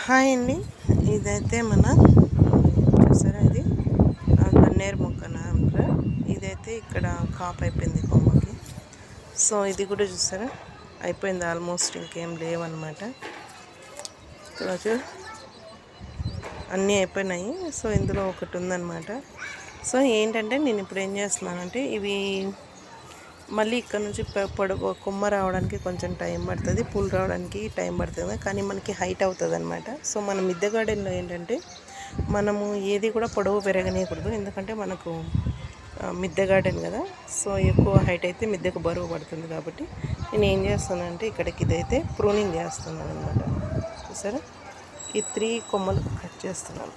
Hi అండి. ఇదైతే మన చూసారా, ఇది గన్నేరు మొక్కన ఇదైతే ఇక్కడ కాప్ అయిపోయింది కొమ్మకి. సో ఇది కూడా చూసారా అయిపోయింది ఆల్మోస్ట్, ఇంకేం లేవన్నమాట. అన్నీ అయిపోయినాయి. సో ఇందులో ఒకటి ఉందన్నమాట. సో ఏంటంటే నేను ఇప్పుడు ఏం చేస్తున్నానంటే ఇవి మళ్ళీ ఇక్కడ నుంచి పొడవు కొమ్మ రావడానికి కొంచెం టైం పడుతుంది, పూలు రావడానికి టైం పడుతుంది, కానీ మనకి హైట్ అవుతుంది అనమాట. సో మన మిద్దె గార్డెన్లో ఏంటంటే మనము ఏది కూడా పొడవు పెరగనీయకూడదు, ఎందుకంటే మనకు మిద్దె గార్డెన్ కదా. సో ఎక్కువ హైట్ అయితే మిద్దెకు బరువు పడుతుంది, కాబట్టి నేను ఏం చేస్తానంటే ఇక్కడికి ఇదైతే ప్రూనింగ్ చేస్తున్నాను అనమాట. చూసారా, ఈ 3 కొమ్మలు కట్ చేస్తున్నాను.